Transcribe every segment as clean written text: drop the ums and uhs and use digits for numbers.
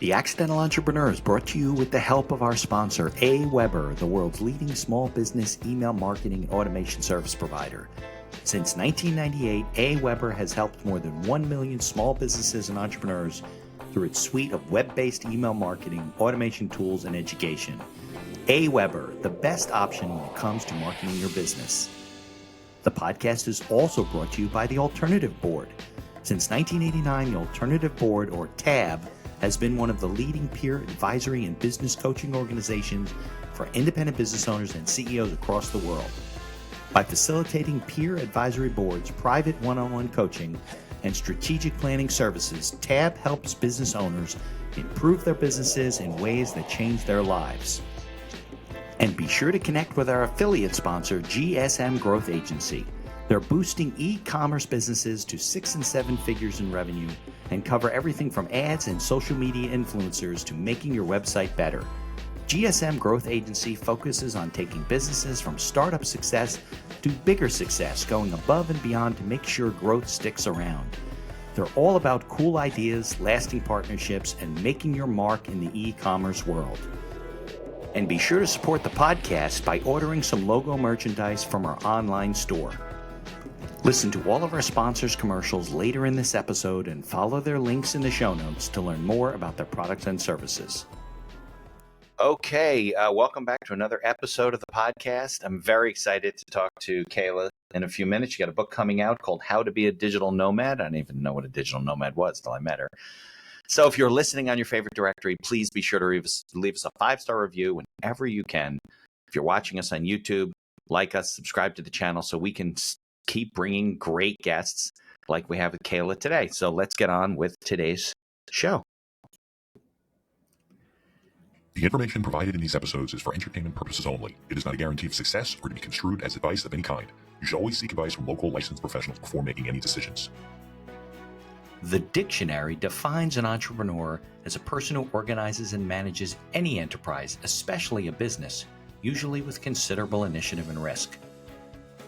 The Accidental Entrepreneur is brought to you with the help of our sponsor, AWeber, the world's leading small business email marketing and automation service provider. Since 1998, AWeber has helped more than 1 million small businesses and entrepreneurs through its suite of web-based email marketing, automation tools, and education. AWeber, the best option when it comes to marketing your business. The podcast is also brought to you by the Alternative Board. Since 1989, the Alternative Board, or TAB, has been one of the leading peer advisory and business coaching organizations for independent business owners and CEOs across the world. By facilitating peer advisory boards, private one-on-one coaching, and strategic planning services, TAB helps business owners improve their businesses in ways that change their lives. And be sure to connect with our affiliate sponsor, GSM Growth Agency. They're boosting e-commerce businesses to 6 and 7 figures in revenue and cover everything from ads and social media influencers to making your website better. GSM Growth Agency focuses on taking businesses from startup success to bigger success, going above and beyond to make sure growth sticks around. They're all about cool ideas, lasting partnerships, and making your mark in the e-commerce world. And be sure to support the podcast by ordering some logo merchandise from our online store. Listen to all of our sponsors' commercials later in this episode and follow their links in the show notes to learn more about their products and services. Okay, welcome back to another episode of the podcast. I'm very excited to talk to Kayla in a few minutes. She got a book coming out called How to Be a Digital Nomad. I didn't even know what a digital nomad was till I met her. So if you're listening on your favorite directory, please be sure to leave us a 5-star review whenever you can. If you're watching us on YouTube, like us, subscribe to the channel so we can keep bringing great guests like we have with Kayla today. So let's get on with today's show. The information provided in these episodes is for entertainment purposes only. It is not a guarantee of success or to be construed as advice of any kind. You should always seek advice from local licensed professionals before making any decisions. The dictionary defines an entrepreneur as a person who organizes and manages any enterprise, especially a business, usually with considerable initiative and risk.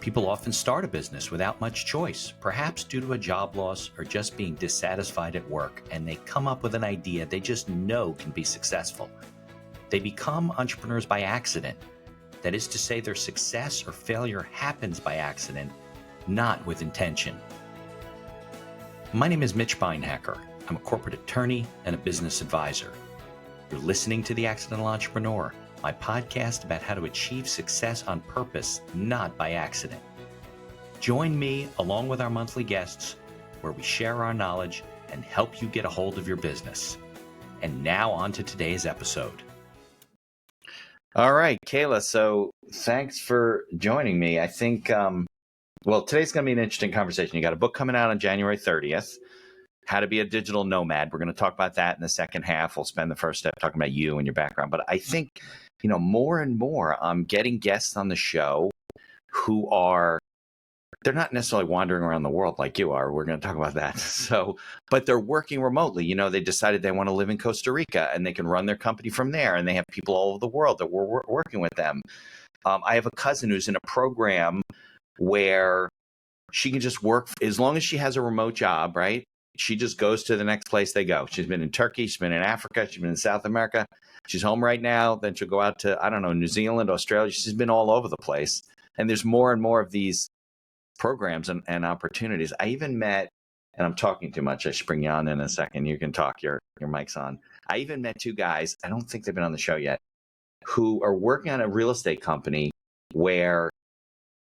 People often start a business without much choice, perhaps due to a job loss or just being dissatisfied at work, and they come up with an idea they just know can be successful. They become entrepreneurs by accident. That is to say, their success or failure happens by accident, not with intention. My name is Mitch Beinhacker. I'm a corporate attorney and a business advisor. You're listening to The Accidental Entrepreneur, my podcast about how to achieve success on purpose, not by accident. Join me along with our monthly guests where we share our knowledge and help you get a hold of your business. And now on to today's episode. All right, Kayla, so thanks for joining me. I think, today's going to be an interesting conversation. You got a book coming out on January 30th, How to Be a Digital Nomad. We're going to talk about that in the second half. We'll spend the first step talking about you and your background. But I think, more and more I'm getting guests on the show who they're not necessarily wandering around the world like you are. We're going to talk about that. But they're working remotely. They decided they want to live in Costa Rica and they can run their company from there. And they have people all over the world that we're working with them. I have a cousin who's in a program where she can just work as long as she has a remote job, right? She just goes to the next place they go. She's been in Turkey. She's been in Africa. She's been in South America. She's home right now. Then she'll go out to, New Zealand, Australia. She's been all over the place. And there's more and more of these programs and opportunities. I even met, and I'm talking too much. I should bring you on in a second. You can talk. Your mic's on. I even met 2 guys. I don't think they've been on the show yet, who are working on a real estate company where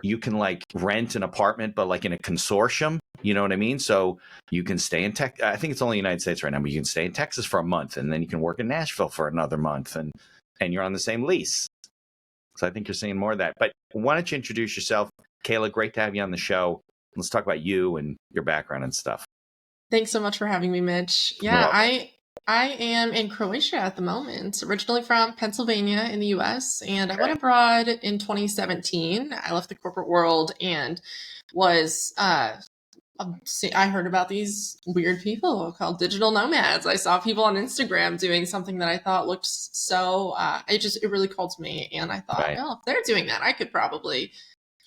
you can rent an apartment, but in a consortium, you know what I mean? So you can stay in Texas. I think it's only United States right now, but you can stay in Texas for a month and then you can work in Nashville for another month and you're on the same lease. So I think you're seeing more of that. But why don't you introduce yourself? Kayla, great to have you on the show. Let's talk about you and your background and stuff. Thanks so much for having me, Mitch. Yeah, I am in Croatia at the moment, originally from Pennsylvania in the US, and I went abroad in 2017. I left the corporate world and was, I heard about these weird people called digital nomads. I saw people on Instagram doing something that I thought looked so, it really called to me. And I thought, well, if they're doing that, I could probably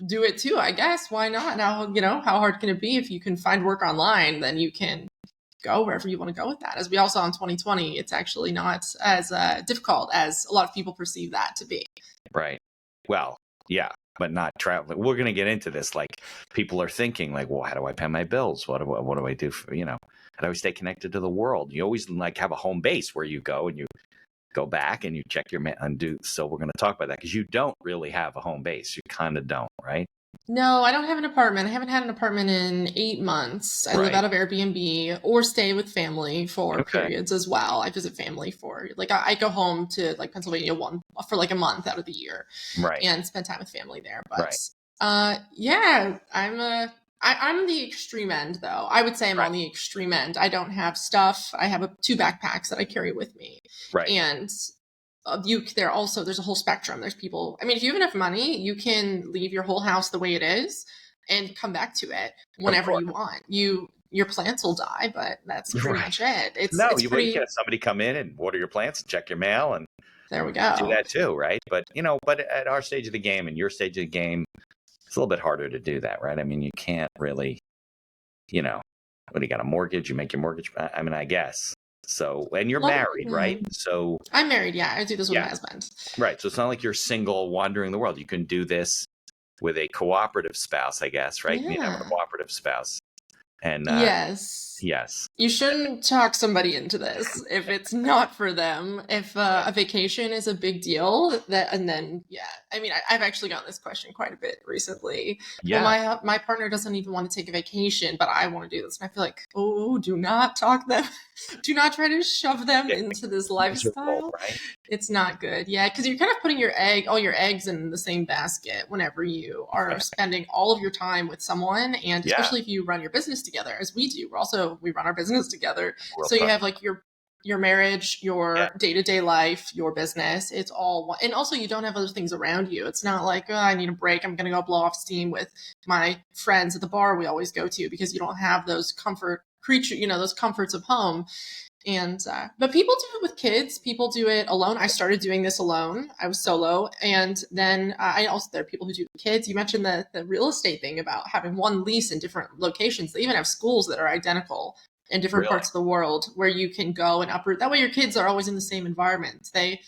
do it too, I guess. Why not? Now, how hard can it be if you can find work online, then you can go wherever you want to go with that. As we all saw in 2020, it's actually not as difficult as a lot of people perceive that to be. Right. Well, yeah, but not traveling. We're going to get into this. Like, people are thinking like, well, how do I pay my bills? What do I do for, how do I stay connected to the world? You always like have a home base where you go and you go back and you check your undo. So we're going to talk about that because you don't really have a home base. You kind of don't, right? No, I don't have an apartment. I haven't had an apartment in 8 months. I live out of Airbnb or stay with family for periods as well. I visit family for like I go home to like Pennsylvania for like a month out of the year, and spend time with family there. But yeah, I'm the extreme end though. I would say I'm on the extreme end. I don't have stuff. I have 2 backpacks that I carry with me, and there's a whole spectrum. There's people, I mean, if you have enough money, you can leave your whole house the way it is and come back to it whenever you want. Your plants will die, but that's pretty much it. You have somebody come in and water your plants and check your mail, and there we go. Do that too, right? But but at our stage of the game and your stage of the game, it's a little bit harder to do that, right? I mean, you can't really, what do you got, a mortgage? You make your mortgage. I mean, I guess. So, and you're married, right? So I'm married. Yeah, I do this with my husband. Right. So it's not like you're single wandering the world. You can do this with a cooperative spouse, I guess, right? Yeah. A cooperative spouse. And yes. You shouldn't talk somebody into this if it's not for them. If a vacation is a big deal, I mean, I've actually gotten this question quite a bit recently. Yeah. Well, my partner doesn't even want to take a vacation, but I want to do this. And I feel like, do not talk them. Do not try to shove them into this lifestyle. Right? It's not good. Yeah, because you're kind of putting all your eggs in the same basket whenever you are spending all of your time with someone, and especially if you run your business together, as we do. We run our business together. So you have like your marriage, your day-to-day life, your business. It's all one. And also you don't have other things around you. It's not like, I need a break. I'm going to go blow off steam with my friends at the bar we always go to, because you don't have those those comforts of home. And but people do it with kids. People do it alone. I started doing this alone. I was solo, and then there are people who do kids. You mentioned the real estate thing about having one lease in different locations. They even have schools that are identical in different parts of the world where you can go and uproot. That way, your kids are always in the same environment. They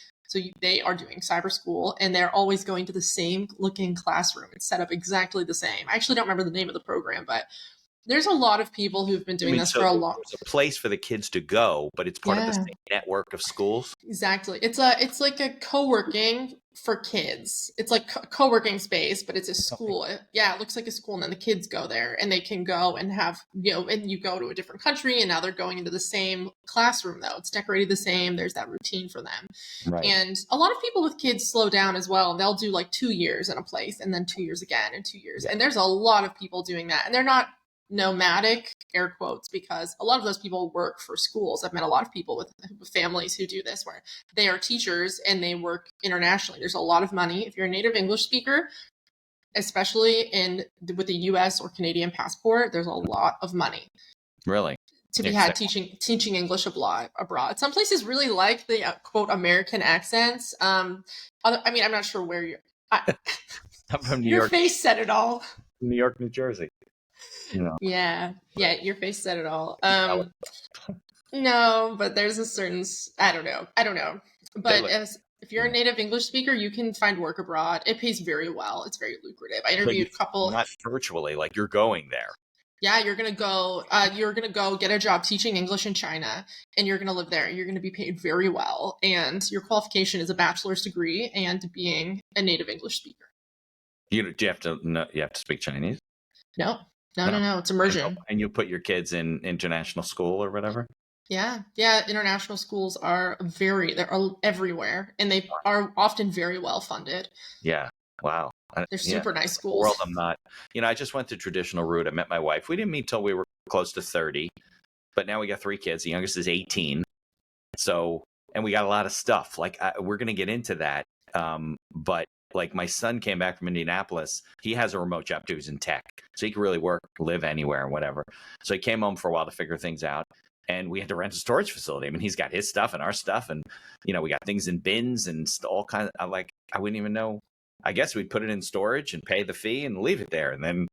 are doing cyber school, and they're always going to the same looking classroom. It's set up exactly the same. I actually don't remember the name of the program, but there's a lot of people who've been doing this for a long time. There's a place for the kids to go, but it's part of the same network of schools. Exactly. It's like a co-working for kids. It's like co-working space, but it's a school. Yeah, it looks like a school, and then the kids go there, and they can go and have, and you go to a different country, and now they're going into the same classroom though. It's decorated the same. There's that routine for them. Right. And a lot of people with kids slow down as well. They'll do like 2 years in a place, and then 2 years again, and 2 years. Yeah. And there's a lot of people doing that, and they're not nomadic, air quotes, because a lot of those people work for schools. I've met a lot of people with families who do this, where they are teachers and they work internationally. There's a lot of money. If you're a native English speaker, especially with a US or Canadian passport, there's a lot of money. Really? To be had teaching English abroad. Some places really like the quote American accents. I'm not sure where you're. I'm from New York. Your face said it all. New York, New Jersey. Yeah, your face said it all. No, but there's a certain, I don't know. But if you're a native English speaker, you can find work abroad. It pays very well. It's very lucrative. I interviewed a couple. Not virtually, like you're going there. Yeah, you're gonna go get a job teaching English in China, and you're gonna live there. You're gonna be paid very well, and your qualification is a bachelor's degree and being a native English speaker. Do you have to speak Chinese? No. It's immersion. And you put your kids in international school or whatever? Yeah. International schools they're everywhere, and they are often very well funded. Yeah. Wow. They're super nice schools. World, I'm not. I just went the traditional route. I met my wife. We didn't meet till we were close to 30, but now we got 3 kids. The youngest is 18. So, and we got a lot of stuff. Like we're going to get into that. But like my son came back from Indianapolis. He has a remote job too. He's in tech, so he can really live anywhere and whatever. So he came home for a while to figure things out, and we had to rent a storage facility. I mean, he's got his stuff and our stuff, and we got things in bins and all kinds. I wouldn't even know. I guess we'd put it in storage and pay the fee and leave it there, and then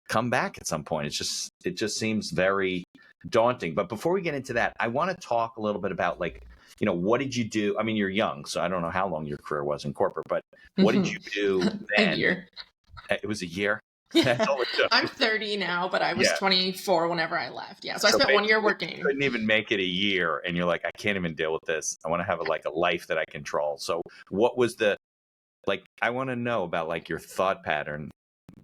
come back at some point. It just seems very daunting. But before we get into that, I want to talk a little bit about like, what did you do? I mean, you're young, so I don't know how long your career was in corporate, but what did you do A then? year. It was a year. That's Yeah. all it took. I'm 30 now, but I was Yeah. 24 whenever I left. Yeah. So I spent 1 year working. You couldn't even make it a year, and you're like, I can't even deal with this. I want to have a life that I control. So what was I want to know about like your thought pattern,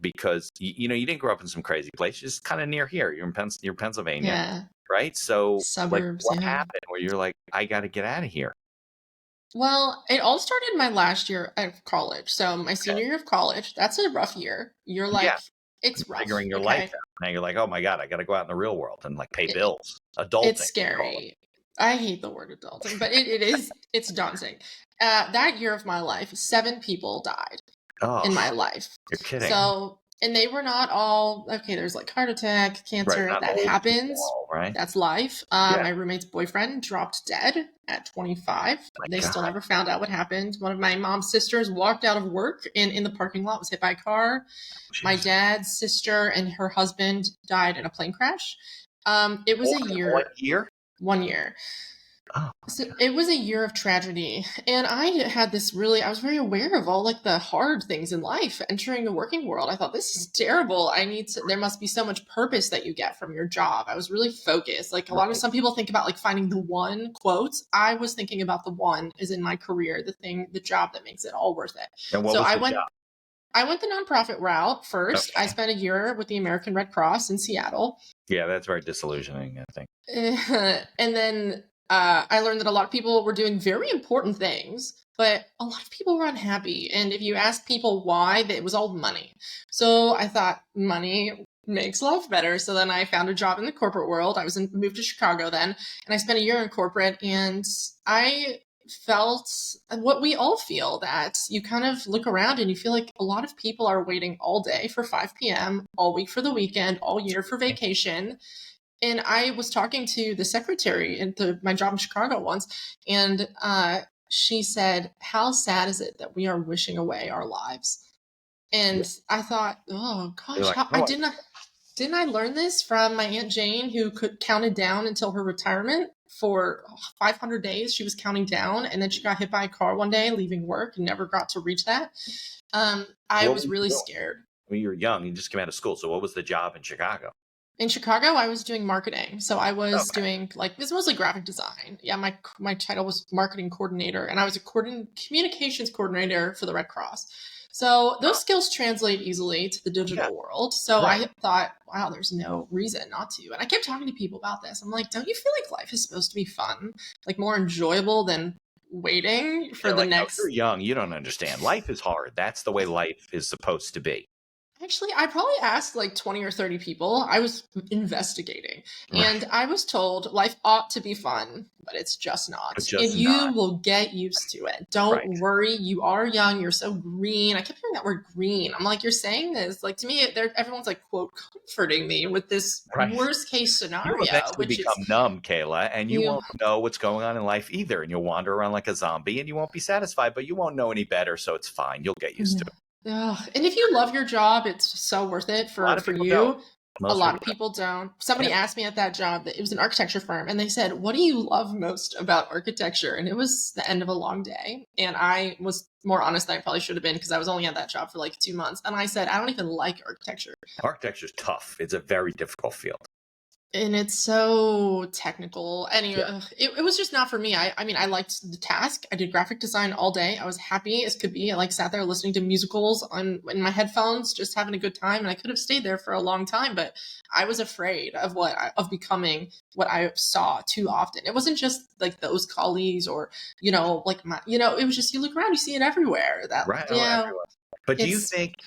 because you didn't grow up in some crazy place, just kind of near here. You're in Pennsylvania, Yeah. right? So Suburbs. what Yeah. happened where you're like, I got to get out of here? Well, it all started my last year of college. So my senior year of college, that's a rough year. You're like, Yeah. it's rough. Figuring your Okay. life out. Now you're like, oh my God, I got to go out in the real world and like pay It- bills. Adulting. It's scary. I hate the word adulting, but it's daunting. That year of my life, 7 people died in my life. You're kidding. So, and they were not all, okay, there's like heart attack, cancer, Right, that happens. right? That's life. My roommate's boyfriend dropped dead at 25. They still never found out what happened. One of my mom's sisters walked out of work and in the parking lot was hit by a car. Jeez. My dad's sister and her husband died in a plane crash. It was a year. 1 year? 1 year. Oh, so it was a year of tragedy. And I had I was very aware of all like the hard things in life entering the working world. I thought, this is terrible. There must be so much purpose that you get from your job. I was really focused. Like some people think about like finding the one quote. I was thinking about the one is in my career, the job that makes it all worth it. And what was the job? I went the nonprofit route first. Okay. I spent a year with the American Red Cross in Seattle. Yeah, that's very disillusioning, I think. And then I learned that a lot of people were doing very important things, but a lot of people were unhappy. And if you ask people why, it was all money. So I thought money makes life better. So then I found a job in the corporate world. Moved to Chicago then, and I spent a year in corporate, and I felt what we all feel, that you kind of look around and you feel like a lot of people are waiting all day for 5 p.m., all week for the weekend, all year for vacation. And I was talking to the secretary at my job in Chicago once, and she said, how sad is it that we are wishing away our lives? And I thought, oh gosh, didn't I learn this from my Aunt Jane, who counted down until her retirement for 500 days? She was counting down, and then she got hit by a car one day leaving work and never got to reach that. I was really scared. I mean, you were young. You just came out of school. So what was the job in Chicago? In Chicago, I was doing marketing. So I was doing it's mostly graphic design. Yeah, my title was marketing coordinator, and I was a communications coordinator for the Red Cross. So those skills translate easily to the digital world. So I thought, wow, there's no reason not to. And I kept talking to people about this. I'm like, don't you feel like life is supposed to be fun, like more enjoyable than waiting for the next? You're young. You don't understand. Life is hard. That's the way life is supposed to be. Actually, I probably asked like 20 or 30 people. I was investigating, and I was told life ought to be fun, but it's just not. You will get used to it. Don't worry. You are young. You're so green. I kept hearing that word green. I'm like, you're saying this. Like, to me, everyone's like, quote, comforting me with this worst case scenario. You'll eventually become numb, Kayla, and you won't know what's going on in life either. And you'll wander around like a zombie, and you won't be satisfied, but you won't know any better. So it's fine. You'll get used to it. And if you love your job, it's so worth it for you. A lot of people don't. Somebody asked me at that job, that it was an architecture firm, and they said, what do you love most about architecture? And it was the end of a long day. And I was more honest than I probably should have been, because I was only at that job for like 2 months. And I said, I don't even like architecture. Architecture's tough. It's a very difficult field. And it's so technical. Anyway, it was just not for me. I mean, I liked the task. I did graphic design all day. I was happy as could be. I sat there listening to musicals in my headphones, just having a good time. And I could have stayed there for a long time, but I was afraid of becoming what I saw too often. It wasn't just like those colleagues or, it was just, you look around, you see it everywhere. Everywhere. But do you think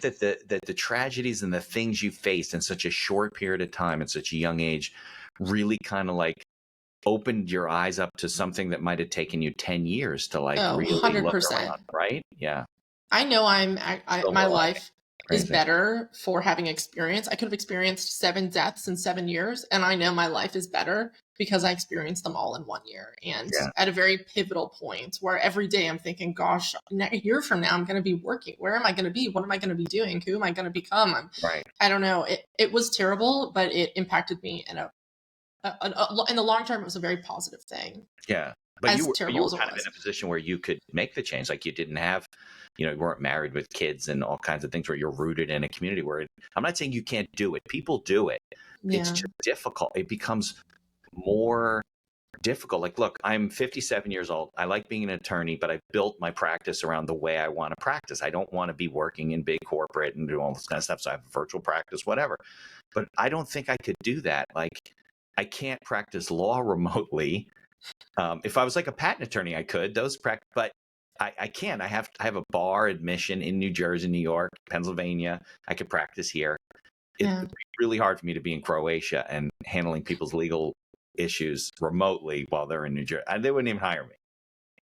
that the tragedies and the things you faced in such a short period of time at such a young age really kind of like opened your eyes up to something that might have taken you 10 years to really 100%. Look around, right? Yeah. I know my life is better for having experience. I could have experienced 7 deaths in 7 years, and I know my life is better because I experienced them all in 1 year. And at a very pivotal point where every day I'm thinking, gosh, a year from now, I'm going to be working. Where am I going to be? What am I going to be doing? Who am I going to become? I don't know. It was terrible, but it impacted me in a in the long term, it was a very positive thing. Yeah. But As you were terrible as it kind of was. in a position where you could make the change. Like you didn't have, you weren't married with kids and all kinds of things where you're rooted in a community where I'm not saying you can't do it. People do it. It's Yeah. just difficult. It becomes more difficult. Like, look, I'm 57 years old. I like being an attorney, but I've built my practice around the way I want to practice. I don't want to be working in big corporate and do all this kind of stuff. So I have a virtual practice, whatever. But I don't think I could do that. Like, I can't practice law remotely. If I was like a patent attorney, I could. But I can't. I have a bar admission in New Jersey, New York, Pennsylvania. I could practice here. It would be really hard for me to be in Croatia and handling people's legal issues remotely while they're in New Jersey. They wouldn't even hire me.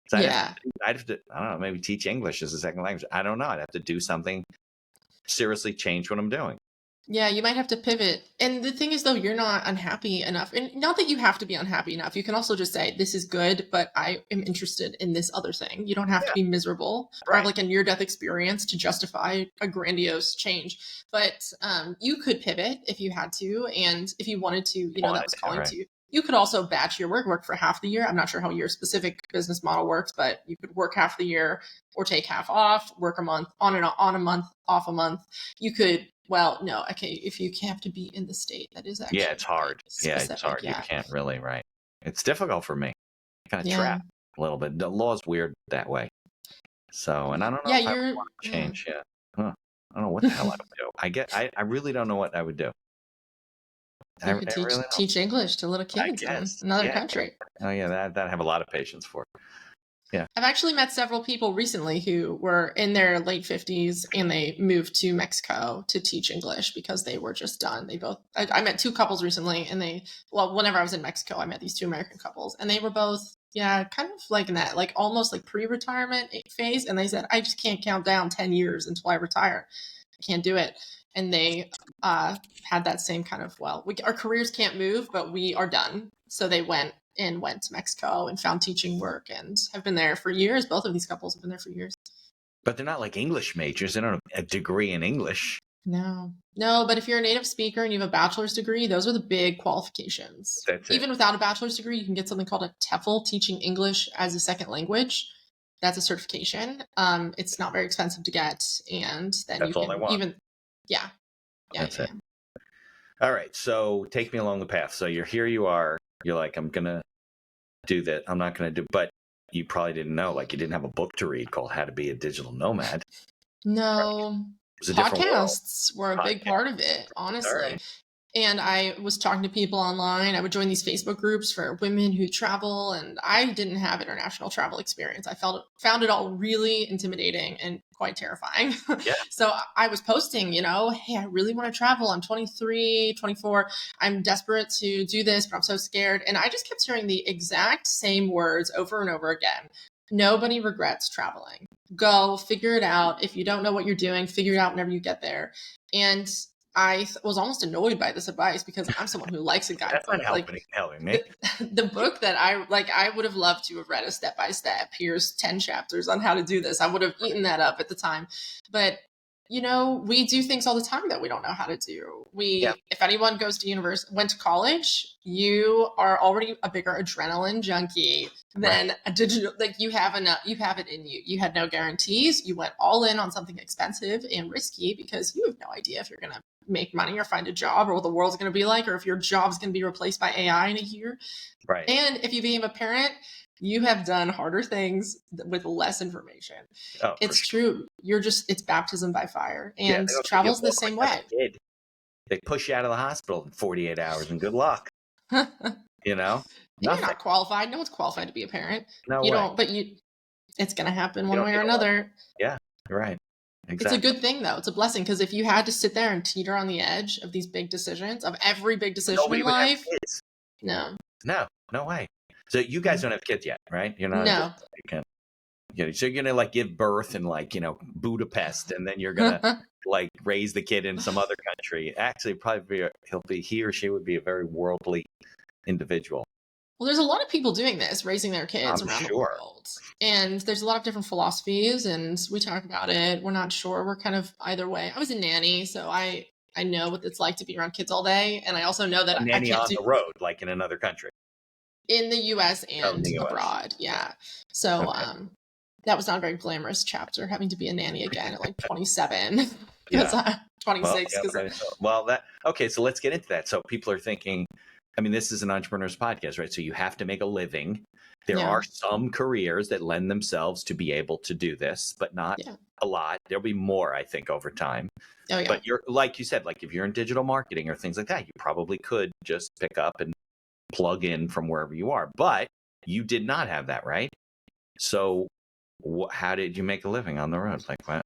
So I'd have to, I don't know, maybe teach English as a second language. I don't know. I'd have to do something, seriously change what I'm doing. Yeah, you might have to pivot. And the thing is, though, you're not unhappy enough. And not that you have to be unhappy enough. You can also just say, this is good, but I am interested in this other thing. You don't have to be miserable or have like a near-death experience to justify a grandiose change. But you could pivot if you had to. And if you wanted to, that was calling to you. You could also batch your work for half the year. I'm not sure how your specific business model works, but you could work half the year or take half off, work a month on a month, off a month. You could, well, no, okay, if you have to be in the state, that is actually it's hard. specific. It's hard. You can't really, right? It's difficult for me. Kind of trapped a little bit. The law's weird that way. So, and I don't know if I would want to change. Yeah. I don't know what the hell I would do. I really don't know what I would do. You could teach English to little kids in another country. Oh yeah, that I have a lot of patience for. Yeah. I've actually met several people recently who were in their late 50s and they moved to Mexico to teach English because they were just done. I met two couples recently and whenever I was in Mexico, I met these two American couples and they were both, kind of like in that, like almost like pre-retirement phase. And they said, I just can't count down 10 years until I retire. I can't do it. And they had that same kind of, our careers can't move, but we are done. So they went to Mexico and found teaching work and have been there for years. Both of these couples have been there for years. But they're not like English majors. They don't have a degree in English. No, but if you're a native speaker and you have a bachelor's degree, those are the big qualifications. That's it. Even without a bachelor's degree, you can get something called a TEFL, teaching English as a second language. That's a certification. It's not very expensive to get. And then that's all I want. That's it. All right. So take me along the path. So here you are. You're like, I'm going to do that. I'm not going to do, but you probably didn't know, like you didn't have a book to read called How to Be a Digital Nomad. No. Podcasts were a big part of it, honestly. Right. And I was talking to people online. I would join these Facebook groups for women who travel, and I didn't have international travel experience. I found it all really intimidating and quite terrifying. Yeah. So I was posting, hey, I really want to travel. I'm 23, 24. I'm desperate to do this, but I'm so scared. And I just kept hearing the exact same words over and over again. Nobody regrets traveling. Go figure it out. If you don't know what you're doing, figure it out whenever you get there. And I was almost annoyed by this advice because I'm someone who likes a guidebook. That's not helping me. The book that I would have loved to have read a step-by-step. Here's 10 chapters on how to do this. I would have eaten that up at the time. But, we do things all the time that we don't know how to do. If anyone goes to went to college, you are already a bigger adrenaline junkie than a digital, like you have it in you. You had no guarantees. You went all in on something expensive and risky because you have no idea if you're going to make money or find a job or what the world's going to be like, or if your job's going to be replaced by AI in a year. Right. And if you became a parent, you have done harder things with less information. Oh, it's true. It's baptism by fire, and travel's the same way. They push you out of the hospital in 48 hours and good luck. You're not qualified. No one's qualified to be a parent. No you way. don't, but it's going to happen one way or another. Yeah, you're right. Exactly. It's a good thing, though. It's a blessing, because if you had to sit there and teeter on the edge of these big decisions, of every big decision in life, no way. So you guys don't have kids yet, right? You're not. No. So you're gonna give birth in Budapest, and then you're gonna raise the kid in some other country. Actually, probably he or she would be a very worldly individual. Well, there's a lot of people doing this, raising their kids around the world. And there's a lot of different philosophies, and we talk about it. We're not sure. We're kind of either way. I was a nanny, so I I know what it's like to be around kids all day. And I also know that A I nanny can't on do the road, like in another country. in the US Oh, in and the US. abroad. Yeah. So, Okay. that was not a very glamorous chapter, having to be a nanny again at like 27 because Yeah. I'm 26. Okay, so let's get into that. So people are thinking, I mean, this is an entrepreneur's podcast, right? So you have to make a living. There Yeah. are some careers that lend themselves to be able to do this, but not a lot. There'll be more, I think, over time. Oh, yeah. But you're, like you said, like if you're in digital marketing or things like that, you probably could just pick up and plug in from wherever you are. But you did not have that, right? So how did you make a living on the road? Like what?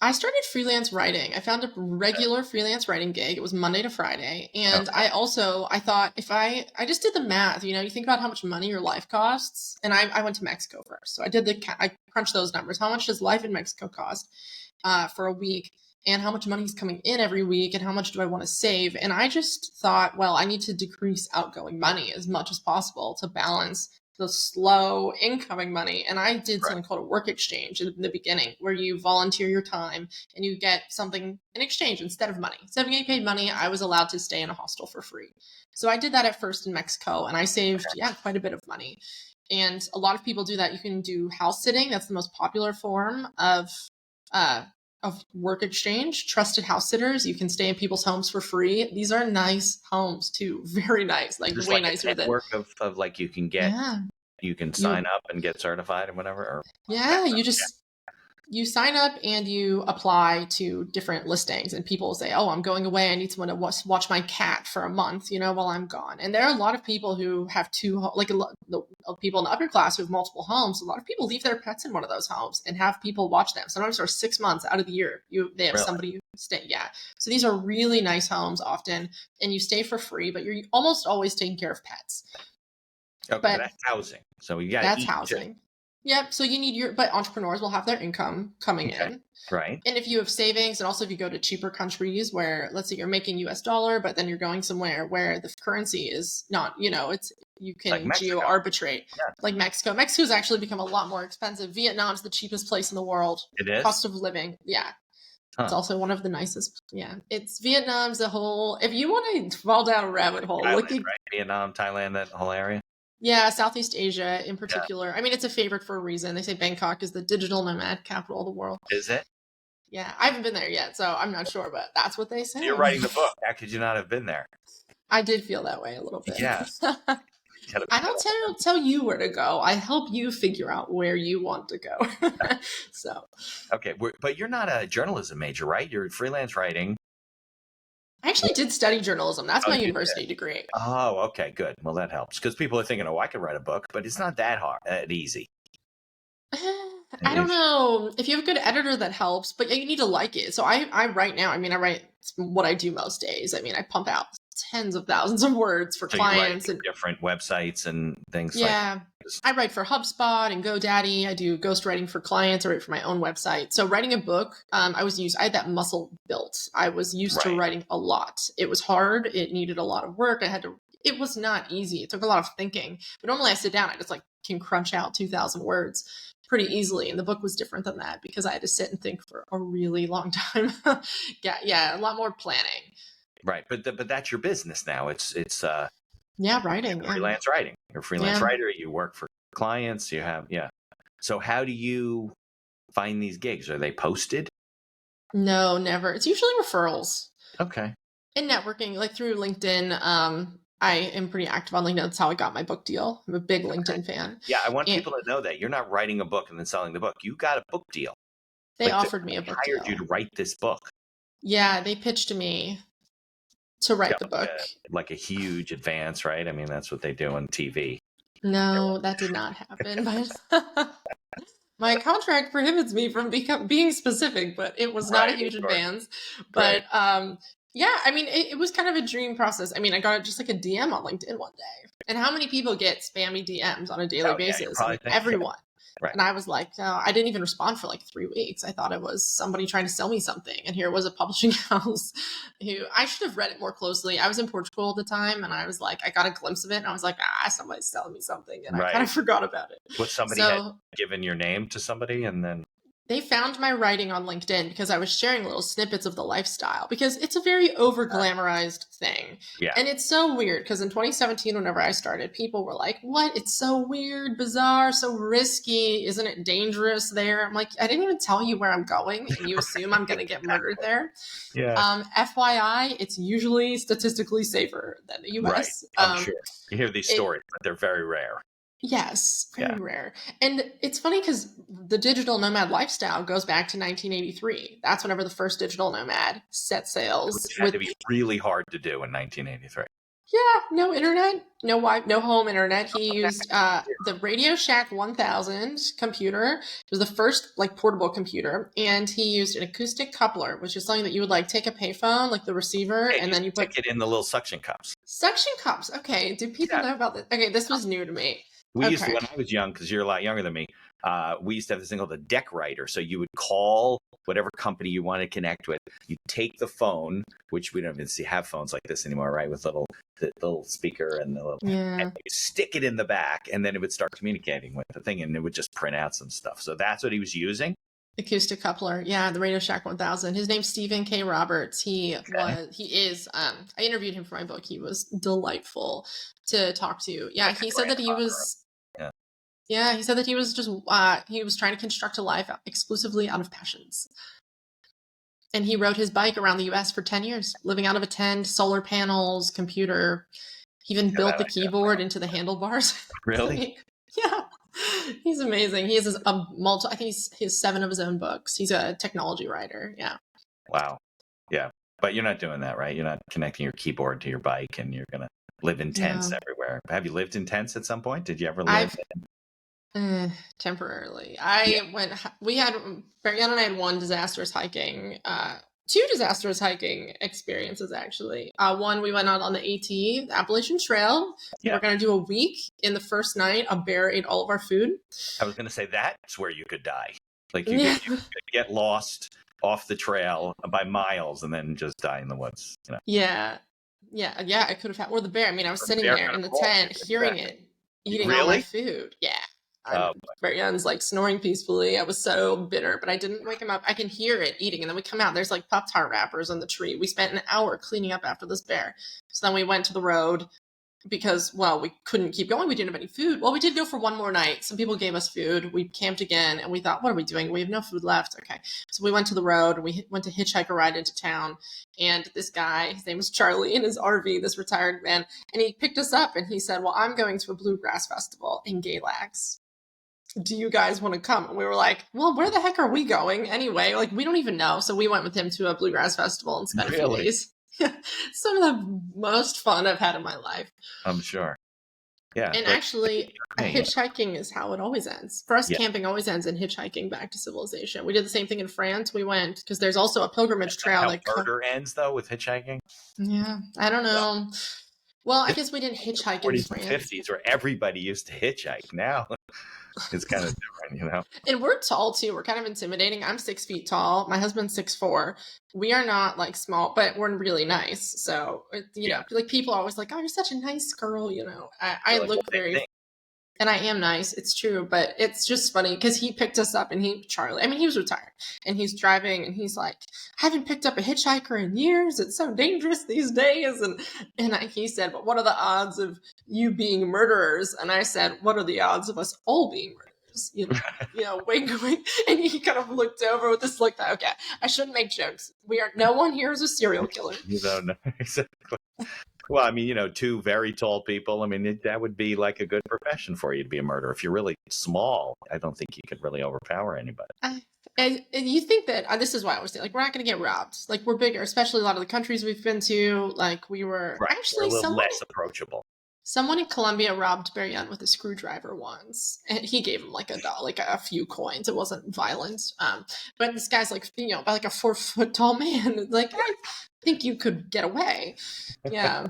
I started freelance writing. I found a regular freelance writing gig. It was Monday to Friday. And Okay. I thought if I just did the math, you know, you think about how much money your life costs. And I went to Mexico first. So I crunched those numbers. How much does life in Mexico cost for a week? And how much money is coming in every week? And how much do I want to save? And I just thought, well, I need to decrease outgoing money as much as possible to balance the slow incoming money. And I did something called a work exchange in the beginning, where you volunteer your time and you get something in exchange instead of money. Instead of getting paid money, I was allowed to stay in a hostel for free. So I did that at first in Mexico, and I saved quite a bit of money. And a lot of people do that. You can do house sitting. That's the most popular form of work exchange. Trusted house sitters. You can stay in people's homes for free. These are nice homes too. Very nice. Like way nicer than network of like you can get. Yeah. You can sign up and get certified and whatever. Or You sign up and you apply to different listings, and people say, oh, I'm going away. I need someone to watch my cat for a month, you know, while I'm gone. And there are a lot of people who have like a lot of people in the upper class who have multiple homes. A lot of people leave their pets in one of those homes and have people watch them. Sometimes for 6 months out of the year, they have somebody who stay. Yeah. So these are really nice homes often, and you stay for free, but you're almost always taking care of pets. Okay, but that's housing. So you got to eat. That's housing. Too. Yep. So you need but entrepreneurs will have their income coming in. Right. And if you have savings, and also if you go to cheaper countries where, let's say you're making US dollar, but then you're going somewhere where the currency is not, you know, you can like geo arbitrate. Yeah. Like Mexico. Mexico's actually become a lot more expensive. Vietnam's the cheapest place in the world. It is? Cost of living. Yeah. Huh. It's also one of the nicest. Yeah. It's Vietnam's the whole, if you want to fall down a rabbit hole, right? Vietnam, Thailand, that whole area. Yeah, Southeast Asia in particular. Yeah. I mean, it's a favorite for a reason. They say Bangkok is the digital nomad capital of the world. Is it? Yeah, I haven't been there yet, so I'm not sure, but that's what they say. You're writing the book. How could you not have been there? I did feel that way a little bit. Yeah. I don't tell you where to go. I help you figure out where you want to go. So. Okay, but you're not a journalism major, right? You're freelance writing. I actually did study journalism. That's my university degree. Oh, okay, good. Well, that helps because people are thinking, "Oh, I could write a book," but it's not that hard, that easy. I don't know. If you have a good editor, that helps, but you need to like it. So I write now. I mean, I write what I do most days. I mean, I pump out tens of thousands of words for clients and different websites and things. Yeah. I write for HubSpot and GoDaddy. I do ghostwriting for clients. I write for my own website. So writing a book, I had that muscle built. I was used to writing a lot. It was hard. It needed a lot of work. It was not easy. It took a lot of thinking. But normally I sit down, I just can crunch out 2,000 words pretty easily. And the book was different than that because I had to sit and think for a really long time. Yeah, a lot more planning. Right. But that's your business now. It's writing. Freelance writing. You're a freelance writer. You work for clients. You have, So how do you find these gigs? Are they posted? No, never. It's usually referrals. Okay. And networking, like through LinkedIn. I am pretty active on LinkedIn. That's how I got my book deal. I'm a big LinkedIn fan. Yeah, I want people to know that you're not writing a book and then selling the book. You got a book deal. They offered me a book deal. Hired you to write this book. Yeah, they pitched to me to write the book. Like a huge advance, right? I mean, that's what they do on TV. No, that did not happen. But my contract prohibits me from being specific, but it was not a huge advance. But yeah, I mean, it was kind of a dream process. I mean, I got just like a DM on LinkedIn one day. And how many people get spammy DMs on a daily basis? Everyone. Right. And I was like, no, I didn't even respond for like 3 weeks. I thought it was somebody trying to sell me something. And here was a publishing house who I should have read it more closely. I was in Portugal at the time and I was like, I got a glimpse of it and I was like, somebody's selling me something. And I kind of forgot about it. What somebody had given your name to somebody and then. They found my writing on LinkedIn because I was sharing little snippets of the lifestyle, because it's a very over glamorized thing. Yeah. And it's so weird because in 2017, whenever I started, people were like, what? It's so weird, bizarre, so risky. Isn't it dangerous there? I'm like, I didn't even tell you where I'm going and you assume I'm going to get murdered there. Yeah. FYI, it's usually statistically safer than the US. Right. I'm sure. You hear these stories, but they're very rare. Yes, very rare. And it's funny because the digital nomad lifestyle goes back to 1983. That's whenever the first digital nomad set sails. Which had to be really hard to do in 1983. Yeah, no internet, no home internet. He used the Radio Shack 1000 computer. It was the first like portable computer, and he used an acoustic coupler, which is something that you would like take a payphone, like the receiver, and then you put it in the little suction cups. Suction cups. Okay, do people know about this? Okay, this was new to me. We used to, when I was young, because you're a lot younger than me, we used to have this thing called the deck writer. So you would call whatever company you want to connect with. You take the phone, which we don't even have phones like this anymore, right? With the little speaker and the little, and you stick it in the back, and then it would start communicating with the thing, and it would just print out some stuff. So that's what he was using. Acoustic coupler. Yeah, the Radio Shack 1000. His name's Stephen K. Roberts. I interviewed him for my book. He was delightful to talk to. Yeah, he said that he was he said that he was just he was trying to construct a life exclusively out of passions. And he rode his bike around the US for 10 years, living out of a tent, solar panels, computer. He even built the keyboard into the handlebars. Really? Yeah. He's amazing. He has I think he has 7 of his own books. He's a technology writer. Yeah. Wow. Yeah. But you're not doing that, right? You're not connecting your keyboard to your bike and you're going to live in tents everywhere. Have you lived in tents at some point? Did you ever live temporarily? Barry and I had one disastrous hiking, 2 disastrous hiking experiences, actually. One, we went out on the AT, the Appalachian Trail. Yeah. We're going to do a week. In the first night, a bear ate all of our food. I was going to say, that's where you could die. Like you could get lost off the trail by miles and then just die in the woods. You know? Yeah. I could have had, or the bear. I mean, I was sitting there in the tent, hearing it, eating all my food. Yeah. Barry's like snoring peacefully. I was so bitter, but I didn't wake him up. I can hear it eating. And then we come out, there's like Pop-Tart wrappers on the tree. We spent an hour cleaning up after this bear. So then we went to the road because, we couldn't keep going. We didn't have any food. Well, we did go for one more night. Some people gave us food. We camped again and we thought, what are we doing? We have no food left. Okay. So we went to the road and we went to hitchhike a ride into town. And this guy, his name was Charlie, in his RV, this retired man, and he picked us up and he said, well, I'm going to a bluegrass festival in Galax. Do you guys want to come? And we were like, well, where the heck are we going anyway? Like, we don't even know. So we went with him to a bluegrass festival and spent a few days. Some of the most fun I've had in my life. I'm sure. Yeah. And actually, hitchhiking is how it always ends. For us, camping always ends in hitchhiking back to civilization. We did the same thing in France. We went, because there's also a pilgrimage trail. How murder ends, though, with hitchhiking? Yeah. I don't know. Well, I guess we didn't hitchhike in France. 40s and 50s, where everybody used to hitchhike. Now it's kind of different, you know? And we're tall, too. We're kind of intimidating. I'm 6 feet tall. My husband's 6'4". We are not, like, small, but we're really nice. So, you know, like, people are always like, oh, you're such a nice girl, you know. I look very... And I am nice. It's true. But it's just funny because he picked us up and he was retired and he's driving and he's like, I haven't picked up a hitchhiker in years. It's so dangerous these days. He said, but what are the odds of you being murderers? And I said, what are the odds of us all being murderers? You know, wink, wink. And he kind of looked over with this look that, okay, I shouldn't make jokes. No one here is a serial killer. You don't know. Exactly. Well, I mean, you know, 2 very tall people. I mean, that would be like a good profession for you to be a murderer. If you're really small, I don't think you could really overpower anybody. And you think that, this is why I always say, like, we're not going to get robbed. Like, we're bigger, especially a lot of the countries we've been to. Like, we were actually we're a little less approachable. Someone in Colombia robbed Barry with a screwdriver once, and he gave him like a few coins. It wasn't violent. But this guy's like, you know, like a 4 foot tall man. Like, I think you could get away. Yeah.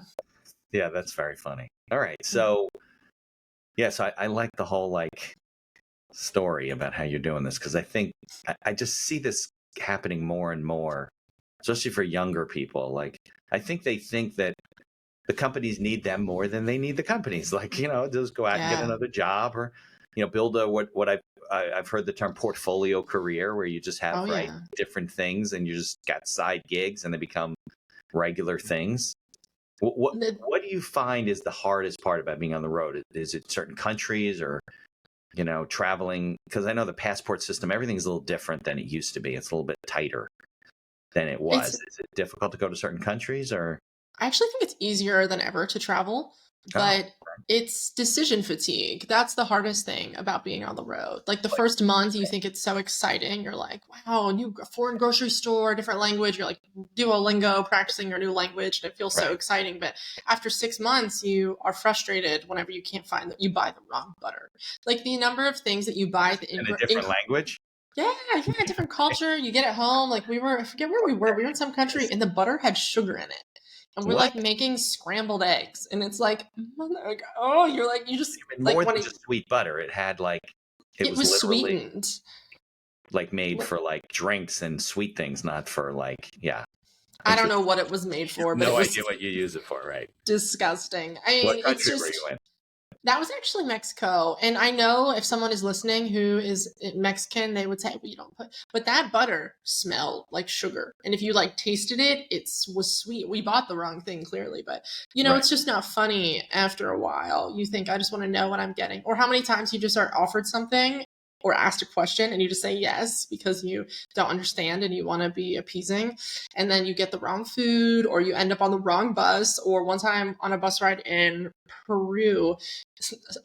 Yeah, that's very funny. All right. So, so I like the whole like story about how you're doing this, because I think I just see this happening more and more, especially for younger people. Like, I think they think that the companies need them more than they need the companies. Like, you know, just go out and get another job, or, you know, build what I've heard the term portfolio career, where you just have yeah. different things and you just got side gigs and they become regular things. What do you find is the hardest part about being on the road? Is it certain countries or, traveling? Because I know the passport system, everything's a little different than it used to be. It's a little bit tighter than it was. Is it difficult to go to certain countries, or? I actually think it's easier than ever to travel, but it's decision fatigue. That's the hardest thing about being on the road. Like the first month, you think it's so exciting. You're like, wow, new foreign grocery store, different language. You're like Duolingo, practicing your new language, and it feels so exciting. But after 6 months, you are frustrated whenever you can't find that you buy the wrong butter. Like the number of things that you buy in a different language. Yeah, different culture. You get it home. Like I forget where we were. We were in some country, and the butter had sugar in it. And we're like making scrambled eggs, and it's like, oh, you just like more than just sweet butter. It had it was literally sweetened, made for drinks and sweet things, not for I don't know what it was made for, but no idea what you use it for, right? Disgusting. I mean, what country were you in? That was actually Mexico. And I know if someone is listening who is Mexican, they would say, well, you don't put, but that butter smelled like sugar. And if you tasted it, it was sweet. We bought the wrong thing clearly, but it's just not funny after a while. You think, I just want to know what I'm getting. Or how many times you just are offered something or asked a question and you just say yes because you don't understand and you want to be appeasing, and then you get the wrong food or you end up on the wrong bus. Or one time on a bus ride in Peru,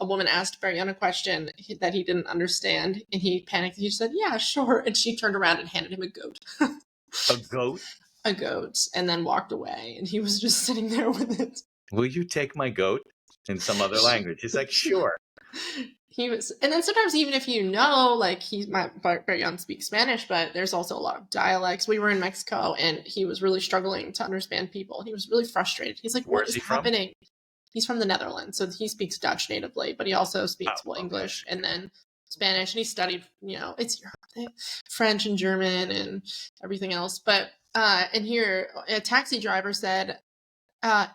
a woman asked Mariana a question that he didn't understand, and he panicked. He said, yeah, sure. And she turned around and handed him a goat. A goat? A goat, and then walked away. And he was just sitting there with it. Will you take my goat? In some other language. He's like, sure. He was, and then sometimes even if he might very young speak Spanish, but there's also a lot of dialects. We were in Mexico, and he was really struggling to understand people. He was really frustrated. He's like, what is happening? He's from the Netherlands, so he speaks Dutch natively, but he also speaks English and then Spanish, and he studied, it's Europe, French and German and everything else. But and here, a taxi driver said,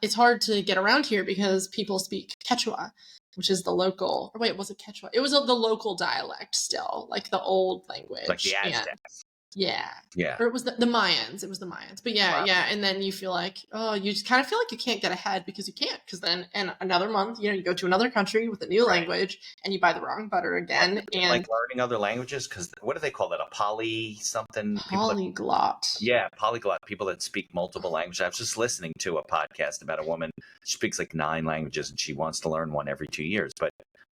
it's hard to get around here because people speak Quechua, which is the local, or wait, was it Quechua? It was the local dialect still, like the old language. Like the Aztecs. Yeah. Yeah. Or it was the Mayans. It was the Mayans. But yeah, yeah. And then you feel like, you just kind of feel like you can't get ahead because you can't. Because then in another month, you go to another country with a new language and you buy the wrong butter again. And learning other languages, because what do they call that? A something? Polyglot. Polyglot. People that speak multiple languages. I was just listening to a podcast about a woman. She speaks 9 languages and she wants to learn one every 2 years. But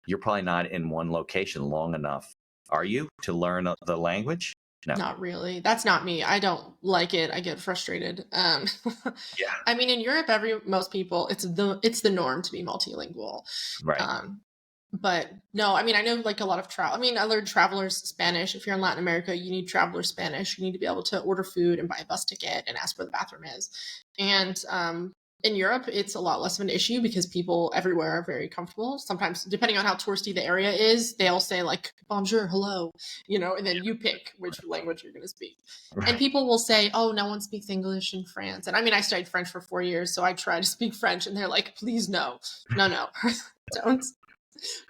you're probably not in one location long enough, are you, to learn the language? No. Not really. That's not me. I don't like it. I get frustrated. Yeah. I mean, in Europe, most people, it's the norm to be multilingual. Right. But no, I mean, I know a lot of travel. I mean, I learned traveler's Spanish. If you're in Latin America, you need traveler's Spanish. You need to be able to order food and buy a bus ticket and ask where the bathroom is. And in Europe, it's a lot less of an issue because people everywhere are very comfortable. Sometimes, depending on how touristy the area is, they'll say bonjour, hello, and then you pick which language you're going to speak. Right. And people will say, oh, no one speaks English in France. And I mean, I studied French for 4 years, so I try to speak French, and they're like, please, no, don't.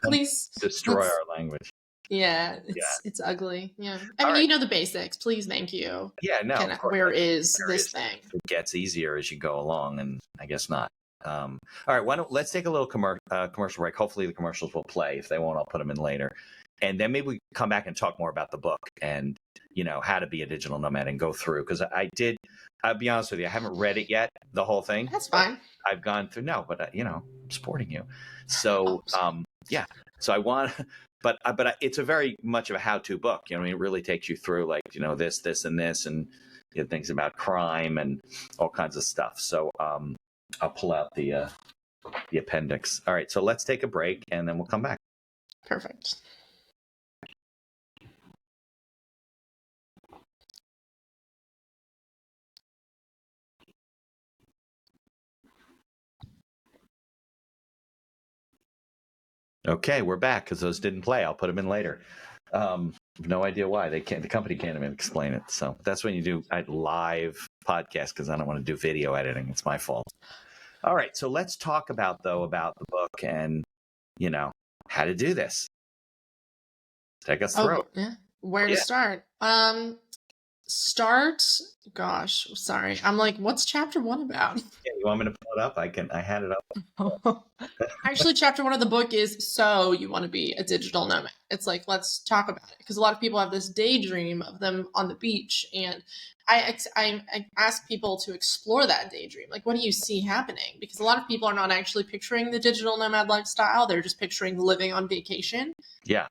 Please. Destroy our language. Yeah, it's ugly. Yeah. I mean, the basics. Please, thank you. Yeah, no. Where is this thing? It gets easier as you go along, and I guess not. All right, let's take a little commercial break. Hopefully the commercials will play. If they won't, I'll put them in later. And then maybe we come back and talk more about the book and, how to be a digital nomad and go through. Because I'll be honest with you, I haven't read it yet, the whole thing. That's fine. I've gone through, but I'm supporting you. So, yeah. So I want, but it's a very much of a how-to book. It really takes you through this, and this, and things about crime and all kinds of stuff. So I'll pull out the appendix. All right. So let's take a break and then we'll come back. Perfect. Okay, we're back because those didn't play. I'll put them in later. No idea why the company can't even explain it. So that's when you do a live podcast because I don't want to do video editing. It's my fault. All right, so let's talk about the book and how to do this. Take us through. Oh, yeah. Where to start? Gosh, sorry. I'm like, what's chapter 1 about? Yeah, you want me to pull it up? I had it up. Actually, chapter 1 of the book is, so you want to be a digital nomad. It's like, let's talk about it. Because a lot of people have this daydream of them on the beach. And I ask people to explore that daydream. Like, what do you see happening? Because a lot of people are not actually picturing the digital nomad lifestyle. They're just picturing living on vacation. Yeah.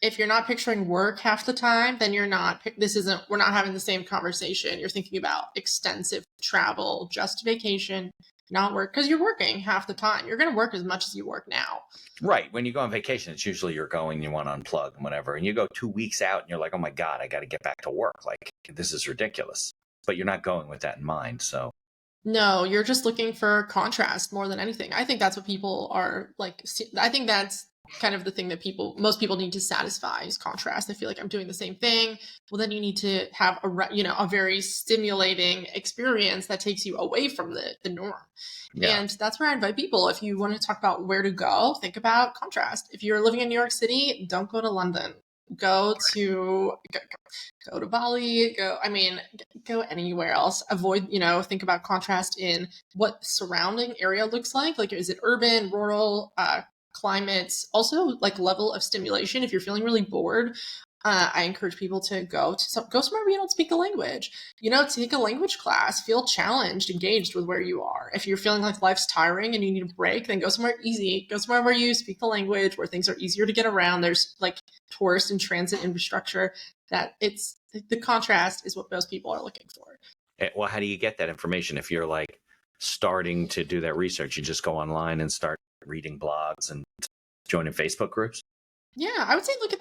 If you're not picturing work half the time, then we're not having the same conversation. You're thinking about extensive travel, just vacation, not work, because you're working half the time. You're going to work as much as you work now. Right. When you go on vacation, it's usually you want to unplug and whatever. And you go 2 weeks out and you're like, oh my God, I got to get back to work. Like, this is ridiculous. But you're not going with that in mind. So. No, you're just looking for contrast more than anything. I think that's what people are like. I think that's kind of the thing that most people need to satisfy is contrast. I feel like I'm doing the same thing. Well, then you need to have a very stimulating experience that takes you away from the norm. Yeah. And that's where I invite people. If you want to talk about where to go, think about contrast. If you're living in New York City, don't go to London. Go to Bali, go anywhere else. Avoid, think about contrast in what surrounding area looks like. Like, is it urban, rural, climates, also like level of stimulation. If you're feeling really bored, I encourage people to go somewhere where you don't speak the language. Take a language class, feel challenged, engaged with where you are. If you're feeling like life's tiring and you need a break, then go somewhere easy. Go somewhere where you speak the language, where things are easier to get around. There's like tourist and transit infrastructure. The contrast is what most people are looking for. Well, how do you get that information? If you're like starting to do that research, you just go online and start reading blogs and joining Facebook groups? Yeah, I would say look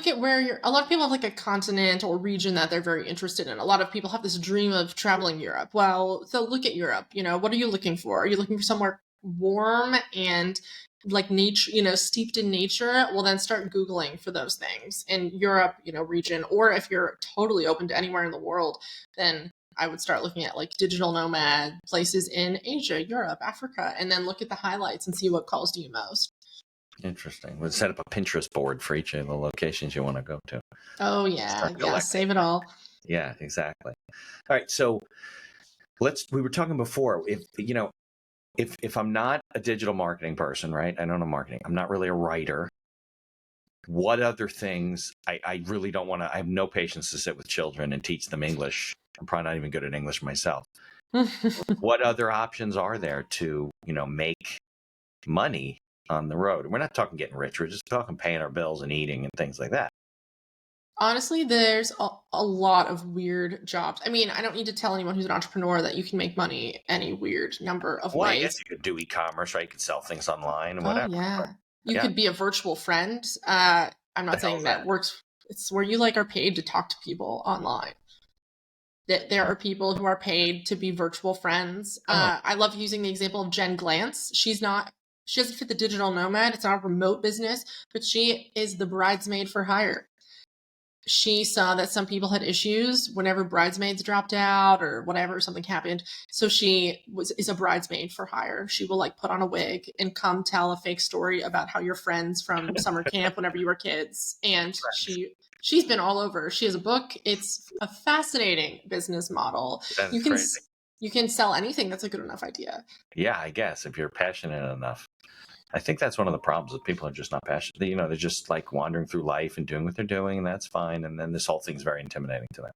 at where a lot of people have like a continent or region that they're very interested in. A lot of people have this dream of traveling Europe. Well, so look at Europe. What are you looking for? Are you looking for somewhere warm and like nature, steeped in nature? Well, then start Googling for those things in Europe, region. Or if you're totally open to anywhere in the world, then I would start looking at like digital nomad places in Asia, Europe, Africa, and then look at the highlights and see what calls to you most. Interesting. We'll set up a Pinterest board for each of the locations you want to go to. Oh yeah. Yeah. Save it all. Yeah, exactly. All right. So we were talking before, if I'm not a digital marketing person, right? I don't know marketing. I'm not really a writer. What other things I really don't want to, I have no patience to sit with children and teach them English. I'm probably not even good at English myself. What other options are there to, make money on the road? We're not talking getting rich. We're just talking paying our bills and eating and things like that. Honestly, there's a lot of weird jobs. I mean, I don't need to tell anyone who's an entrepreneur that you can make money any weird number of ways. I guess you could do e-commerce, right? You could sell things online and whatever. Oh, yeah. You could be a virtual friend. I'm not saying that works. It's where you are paid to talk to people online. There are people who are paid to be virtual friends. I love using the example of Jen Glantz. She doesn't fit the digital nomad. It's not a remote business, but she is the bridesmaid for hire. She saw that some people had issues whenever bridesmaids dropped out or whatever, something happened. So she is a bridesmaid for hire. She will put on a wig and come tell a fake story about how you're friends from summer camp whenever you were kids. And she's been all over. She has a book. It's a fascinating business model. You can sell anything. That's a good enough idea. Yeah, I guess if you're passionate enough. I think that's one of the problems that people are just not passionate. They're just wandering through life and doing what they're doing, and that's fine. And then this whole thing's very intimidating to them.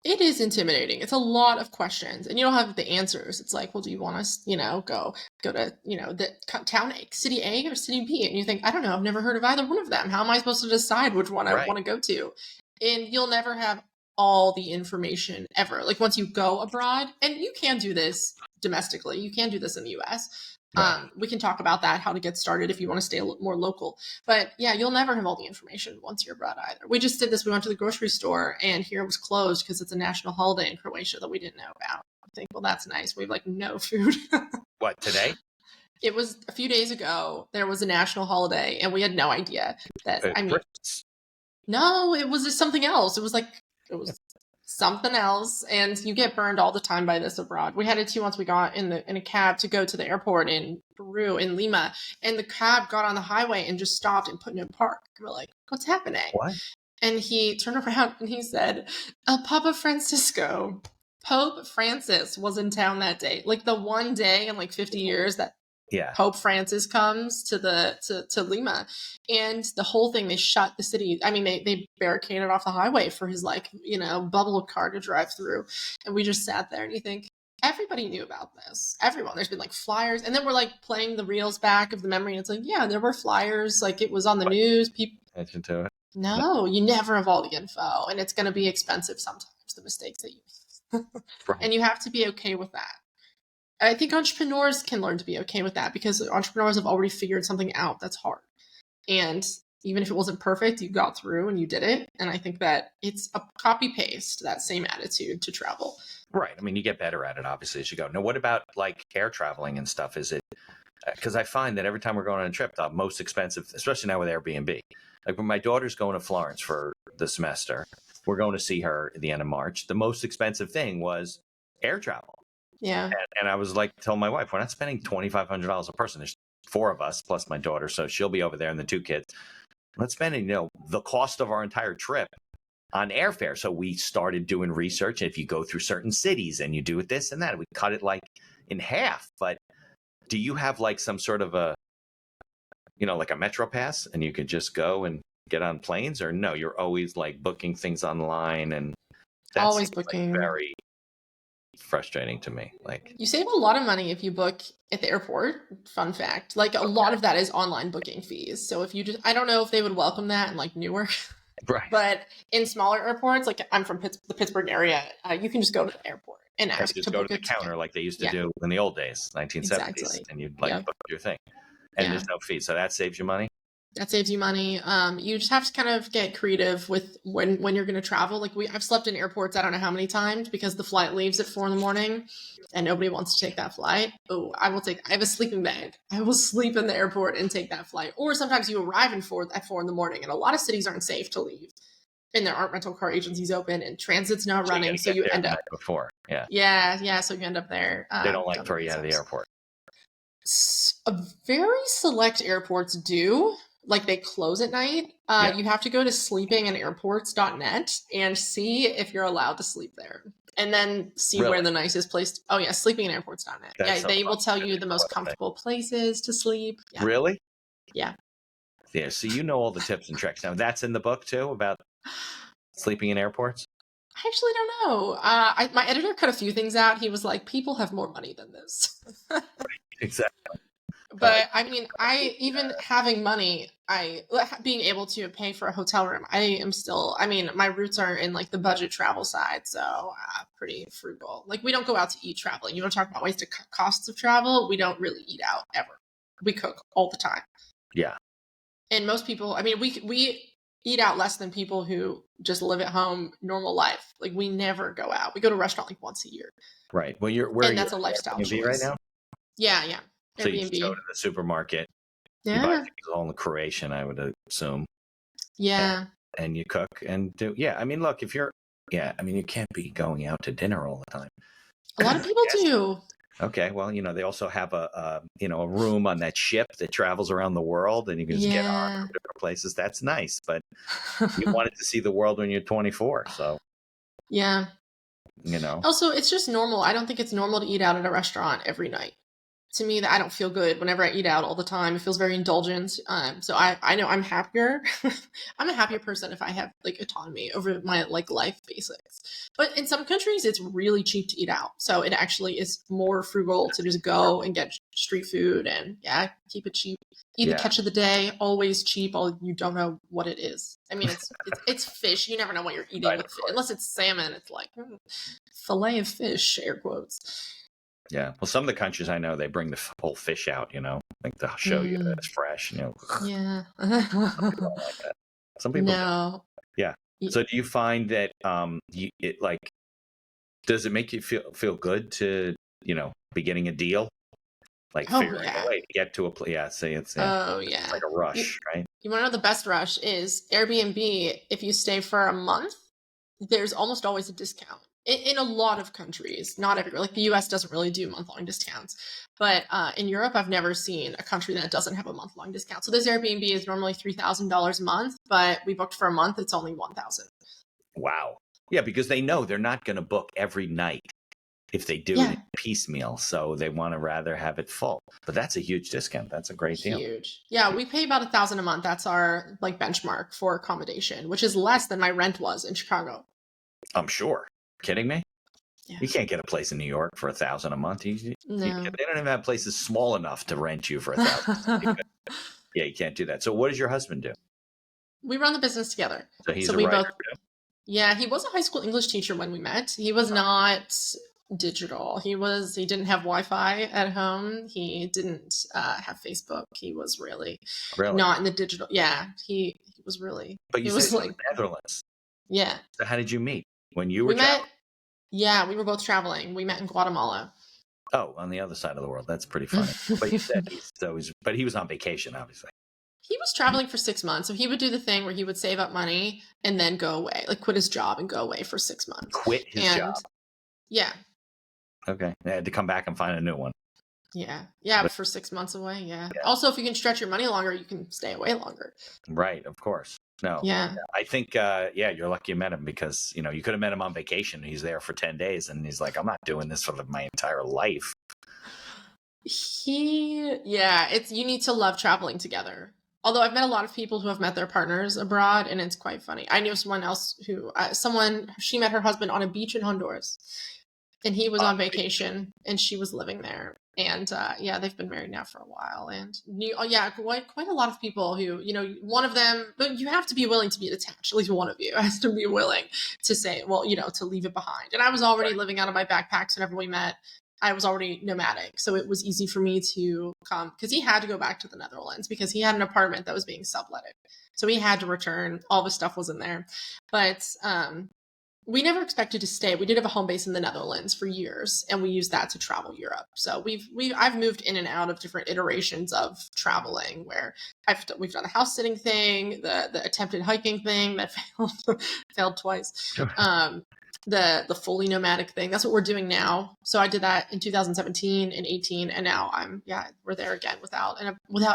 It is intimidating. It's a lot of questions, and you don't have the answers. It's like, well, do you want us, go to, the town city A or city B? And you think, I don't know. I've never heard of either one of them. How am I supposed to decide which one I want to go to? And you'll never have all the information ever. Once you go abroad, and you can do this domestically, you can do this in the US. Right. We can talk about that, how to get started if you want to stay a little more local. But yeah, you'll never have all the information once you're abroad either. We just did this. We went to the grocery store and here it was closed because it's a national holiday in Croatia that we didn't know about. I think, well, that's nice. We have no food. What, today? It was a few days ago. There was a national holiday and we had no idea that, Christmas. No, it was just something else. It was something else, and you get burned all the time by this abroad. We had it too once. We got in a cab to go to the airport in Peru, in Lima, and the cab got on the highway and just stopped and put in a park. We're like, what's happening? What? And he turned around and he said, Papa Francisco, Pope Francis was in town that day. Like the one day in like 50 years that Pope Francis comes to Lima, and the whole thing, they shut the city. I mean, they barricaded off the highway for his bubble car to drive through, and we just sat there. And you think everybody knew about this. Everyone. There's been like flyers, and then we're like playing the reels back of the memory. And it's like, yeah, there were flyers. Like it was on the news. People attention to it. No, you never have all the info, and it's going to be expensive sometimes. The mistakes that you, right. And you have to be okay with that. I think entrepreneurs can learn to be okay with that because entrepreneurs have already figured something out that's hard. And even if it wasn't perfect, you got through and you did it. And I think that it's a copy paste, that same attitude to travel. Right. I mean, you get better at it, obviously, as you go. Now, what about like air traveling and stuff? Is it, because I find that every time we're going on a trip, the most expensive, especially now with Airbnb, like when my daughter's going to Florence for the semester, we're going to see her at the end of March. The most expensive thing was air travel. Yeah. And I was like, telling my wife, we're not spending $2,500 a person. There's 4 of us plus my daughter. So she'll be over there and the 2 kids. Let's spend, the cost of our entire trip on airfare. So we started doing research. If you go through certain cities and you do it this and that, we cut it like in half. But do you have like some sort of a, like a Metro Pass and you could just go and get on planes, or no, you're always like booking things online, and that's always booking. Like very frustrating to me. Like, you save a lot of money if you book at the airport. Fun fact, like a lot of that is online booking fees. So if you just, I don't know if they would welcome that in like Newark, right? But in smaller airports, like I'm from the Pittsburgh area, you can just go to the airport and ask just to go book to the counter like they used to do in the old days, 1970s, exactly. and you'd like book your thing, and there's no fee, so that saves you money. That saves you money. You just have to kind of get creative with when you're going to travel. Like I've slept in airports I don't know how many times because the flight leaves at 4 a.m. and nobody wants to take that flight. Oh, I have a sleeping bag. I will sleep in the airport and take that flight. Or sometimes you arrive at 4 a.m, and a lot of cities aren't safe to leave, and there aren't rental car agencies open, and transit's not running, so you end up before. So you end up there. They don't like throw you out of the airport. A very select airports do. Like they close at night. You have to go to sleepingairports.net and see if you're allowed to sleep there, and then see where the nicest place. Sleepingairports.net. They will tell you the most comfortable places to sleep. Yeah. Really? Yeah. Yeah. So all the tips and tricks. Now that's in the book too about sleeping in airports. I actually don't know. My editor cut a few things out. He was like, "People have more money than this." Exactly. But I mean, even having money, being able to pay for a hotel room, my roots are in like the budget travel side. So pretty frugal. Like we don't go out to eat traveling. You want to talk about ways to cut costs of travel? We don't really eat out ever. We cook all the time. Yeah. And most people, we eat out less than people who just live at home, normal life. Like we never go out. We go to a restaurant like once a year. Right. Well, that's a lifestyle choice right now. Yeah. So Airbnb. You just go to the supermarket. You buy things all in the Croatian, I would assume. Yeah. And you cook and do. Yeah. I mean, look, if you're. Yeah. I mean, you can't be going out to dinner all the time. A lot of people do. Okay. Well, they also have a room on that ship that travels around the world, and you can just get on from different places. That's nice, but you wanted to see the world when you're 24, so. Yeah. Also, it's just normal. I don't think it's normal to eat out at a restaurant every night. To me, that I don't feel good whenever I eat out all the time. It feels very indulgent. So I know I'm happier. I'm a happier person if I have like autonomy over my like life basics. But in some countries, it's really cheap to eat out. So it actually is more frugal to just go and get street food and keep it cheap. Eat the catch of the day, always cheap. You don't know what it is. I mean, it's fish. You never know what you're eating with fish. Unless it's salmon. It's like fillet of fish, air quotes. Yeah. Well, some of the countries I know, they bring the whole fish out, like they'll show you that it's fresh. Yeah. Some people don't like that. Some people don't. Yeah. So do you find that does it make you feel good to, be getting a deal? Like figuring a way to get to a place. Say it's like a rush, right? You want to know the best rush is Airbnb. If you stay for a month, there's almost always a discount in a lot of countries, not everywhere. Like the US doesn't really do month-long discounts, but in Europe, I've never seen a country that doesn't have a month-long discount. So this Airbnb is normally $3,000 a month, but we booked for a month. It's only 1,000. Wow. Yeah, because they know they're not going to book every night if they do it piecemeal. So they want to rather have it full. But that's a huge discount. That's a great deal. Huge. Yeah, we pay about $1,000 a month. That's our like benchmark for accommodation, which is less than my rent was in Chicago. I'm sure. Kidding me? Yeah. You can't get a place in New York for $1,000 a month. No. They don't even have places small enough to rent you for $1,000. Yeah, you can't do that. So what does your husband do? We run the business together. So he's a writer too? Yeah, he was a high school English teacher when we met. He was not digital. He didn't have Wi-Fi at home. He didn't have Facebook. He was really not in the digital. Yeah, he was really. But you said like the Netherlands. Yeah. So how did you meet? When you were traveling? Yeah, we were both traveling. We met in Guatemala. Oh, on the other side of the world. That's pretty funny. But you said but he was on vacation, obviously. He was traveling for 6 months. So he would do the thing where he would save up money and then go away, like quit his job and go away for 6 months. Quit his job? Yeah. Okay. They had to come back and find a new one. Yeah. Yeah, but for 6 months away. Yeah. Also, if you can stretch your money longer, you can stay away longer. Right. Of course. No. Yeah. I think, you're lucky you met him because, you could have met him on vacation. He's there for 10 days and he's like, I'm not doing this for my entire life. You need to love traveling together. Although I've met a lot of people who have met their partners abroad, and it's quite funny. I knew someone else she met her husband on a beach in Honduras, and he was on vacation, and she was living there. And they've been married now for a while. And quite a lot of people who, one of them, but you have to be willing to be detached. At least one of you has to be willing to say, well, to leave it behind. And I was already living out of my backpacks whenever we met. I was already nomadic, so it was easy for me to come because he had to go back to the Netherlands because he had an apartment that was being subletted. So he had to return. All the stuff was in there. But we never expected to stay. We did have a home base in the Netherlands for years, and we used that to travel Europe. So I've moved in and out of different iterations of traveling where we've done the house sitting thing, the attempted hiking thing that failed twice. The fully nomadic thing. That's what we're doing now. So I did that in 2017 and 18, and now we're there again without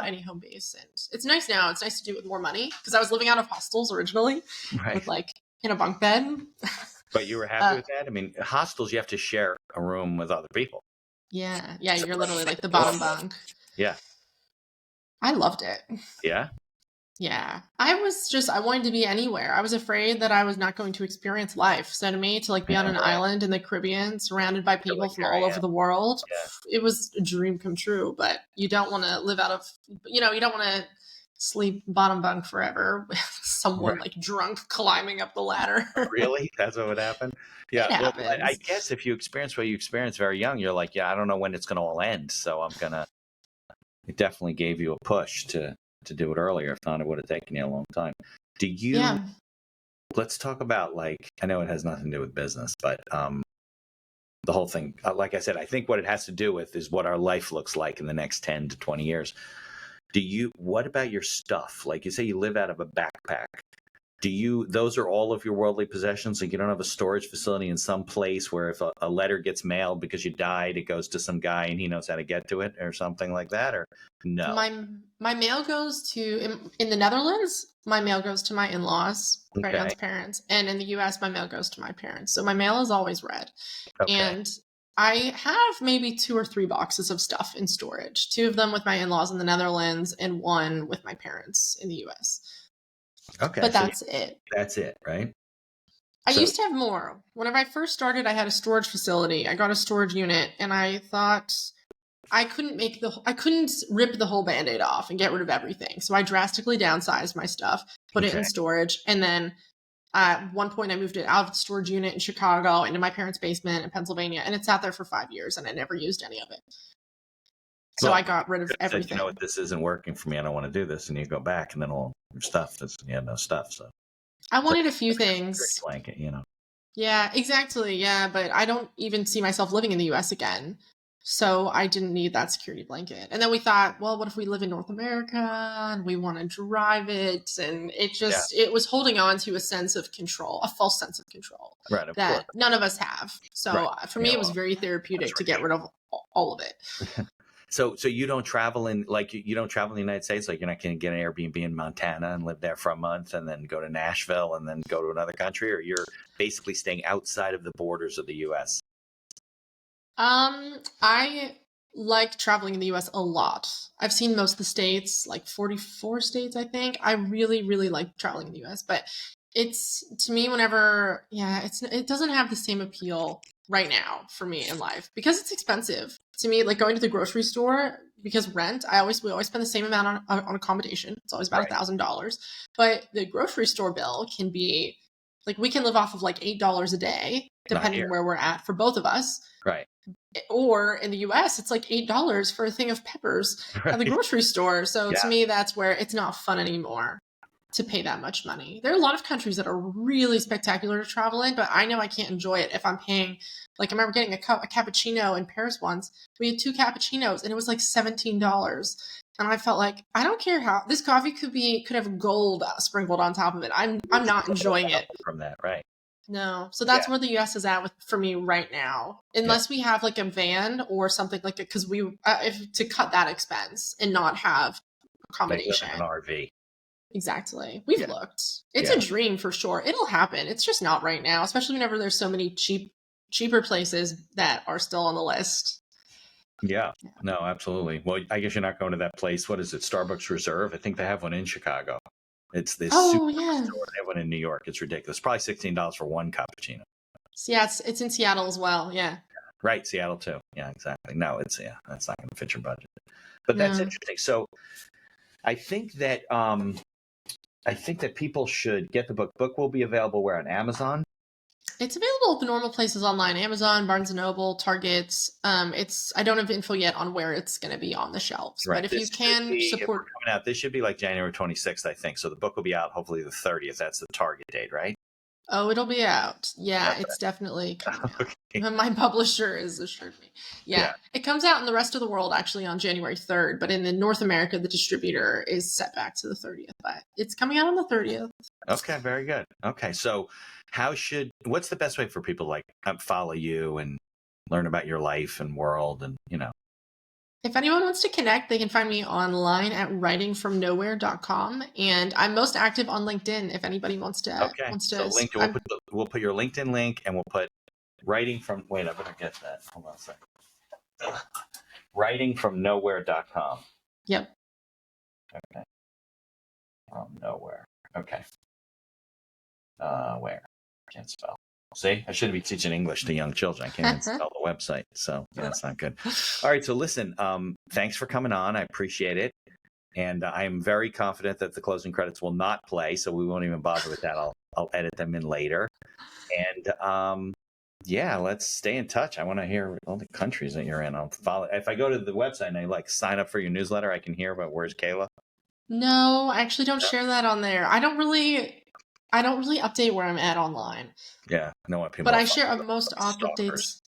any home base. And it's nice now. It's nice to do it with more money because I was living out of hostels originally, with like in a bunk bed. But you were happy with that? I mean, hostels, you have to share a room with other people. Yeah. Yeah. You're literally like the bottom bunk. Yeah. I loved it. Yeah. Yeah. I wanted to be anywhere. I was afraid that I was not going to experience life. So to me, to be on an island in the Caribbean, surrounded by people from all over the world, it was a dream come true. But you don't want to live out of, you don't want to sleep bottom bunk forever with someone drunk climbing up the ladder. Really? That's what would happen? Yeah. Well, I guess if you experience what you experienced very young, you're like, I don't know when it's going to all end. So it definitely gave you a push to do it earlier. If not, it would have taken you a long time. Let's talk about I know it has nothing to do with business, but the whole thing, like I said, I think what it has to do with is what our life looks like in the next 10 to 20 years. What about your stuff? Like you say, you live out of a backpack. Those are all of your worldly possessions? Like you don't have a storage facility in some place where if a letter gets mailed because you died, it goes to some guy and he knows how to get to it or something like that? Or no? My mail goes to, in the Netherlands, my mail goes to my in-laws, Brandon's parents. And in the US, my mail goes to my parents. So my mail is always read. Okay. And I have maybe 2 or 3 boxes of stuff in storage, 2 of them with my in-laws in the Netherlands and 1 with my parents in the US. Okay. But that's it. That's it, right? I used to have more. Whenever I first started, I had a storage facility. I got a storage unit and I thought I couldn't rip the whole Band-Aid off and get rid of everything. So I drastically downsized my stuff, put it in storage. And then at one point I moved it out of the storage unit in Chicago into my parents' basement in Pennsylvania. And it sat there for 5 years and I never used any of it. So I got rid of everything. You know what, this isn't working for me. I don't want to do this. And you go back and then all your stuff, you had no stuff. So I wanted a few things. Blanket, Yeah, exactly. Yeah. But I don't even see myself living in the US again. So I didn't need that security blanket. And then we thought, well, what if we live in North America and we want to drive it? And it was holding on to a sense of control, a false sense of control that none of us have. So for me, it was very therapeutic to get rid of all of it. So you don't travel in you don't travel in the United States, like you're not going to get an Airbnb in Montana and live there for a month and then go to Nashville and then go to another country, or you're basically staying outside of the borders of the U.S.? I like traveling in the U.S. a lot. I've seen most of the states, like 44 states, I think. I really, really like traveling in the U.S., but it's, to me, it doesn't have the same appeal right now for me in life because it's expensive. To me, like going to the grocery store, because rent, we always spend the same amount on accommodation. It's always about $1,000. But the grocery store bill can be, like, we can live off of like $8 a day, depending where we're at for both of us. Right. Or in the US, it's like $8 for a thing of peppers at the grocery store. So to me, that's where it's not fun anymore to pay that much money. There are a lot of countries that are really spectacular to travel in, but I know I can't enjoy it if I'm paying. Like, I remember getting a cappuccino in Paris once. We had 2 cappuccinos and it was like $17. And I felt like, I don't care how this coffee could have gold sprinkled on top of it. I'm not enjoying it from that. Right. No. So that's where the US is at for me right now. Unless we have like a van or something like it, because to cut that expense and not have accommodation. An RV. Exactly. We've looked. It's a dream for sure. It'll happen. It's just not right now, especially whenever there's so many cheaper places that are still on the list. Yeah. No, absolutely. Well, I guess you're not going to that place. What is it? Starbucks Reserve? I think they have one in Chicago. It's this store. They have one in New York. It's ridiculous. Probably $16 for one cappuccino. Yeah, it's in Seattle as well. Yeah. Right. Seattle too. Yeah, exactly. No, that's not going to fit your budget. But that's interesting. So I think that people should get the book. Book will be available where? On Amazon? It's available at the normal places online: Amazon, Barnes & Noble, Target. I don't have info yet on where it's going to be on the shelves. Right. But if you can support, coming out, this should be like January 26th, I think. So the book will be out hopefully the 30th. That's the target date, right? Oh, it'll be out. Yeah, it's definitely coming out. Okay. My publisher has assured me. Yeah, it comes out in the rest of the world actually on January 3rd, but in the North America, the distributor is set back to the 30th. But it's coming out on the 30th. Okay, very good. Okay, so what's the best way for people to follow you and learn about your life and world and If anyone wants to connect, they can find me online at writingfromnowhere.com. And I'm most active on LinkedIn if anybody wants to. Okay. So we'll put your LinkedIn link and we'll put wait, I better get that. Hold on a second. Writingfromnowhere.com. Yep. Okay. From nowhere. Okay. Where? Can't spell. See, I shouldn't be teaching English to young children. I can't even spell the website. So that's not good. All right. So listen, thanks for coming on. I appreciate it. And I'm very confident that the closing credits will not play. So we won't even bother with that. I'll edit them in later. And let's stay in touch. I want to hear all the countries that you're in. I'll follow. If I go to the website and I sign up for your newsletter, I can hear about Where's Kayla. No, I actually don't share that on there. I don't really update where I'm at online. Yeah, no one people. But I share most updates.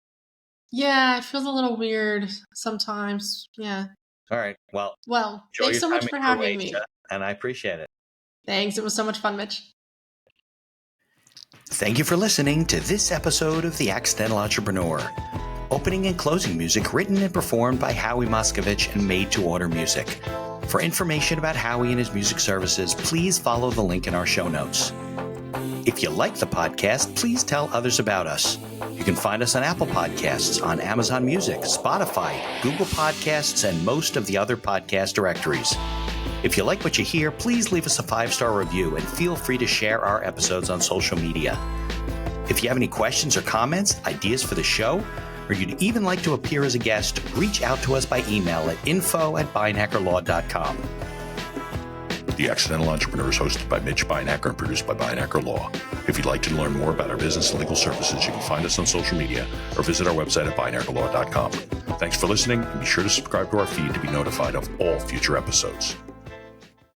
Yeah, it feels a little weird sometimes. Yeah. All right. Well, thanks so much for having me. And I appreciate it. Thanks. It was so much fun, Mitch. Thank you for listening to this episode of The Accidental Entrepreneur. Opening and closing music written and performed by Howie Moskovich and made to order music. For information about Howie and his music services, please follow the link in our show notes. If you like the podcast, please tell others about us. You can find us on Apple Podcasts, on Amazon Music, Spotify, Google Podcasts, and most of the other podcast directories. If you like what you hear, please leave us a 5-star review and feel free to share our episodes on social media. If you have any questions or comments, ideas for the show, or you'd even like to appear as a guest, reach out to us by email at info@beinhackerlaw.com. The Accidental Entrepreneur is hosted by Mitch Beinhacker and produced by Beinhacker Law. If you'd like to learn more about our business and legal services, you can find us on social media or visit our website at beinhackerlaw.com. Thanks for listening, and be sure to subscribe to our feed to be notified of all future episodes.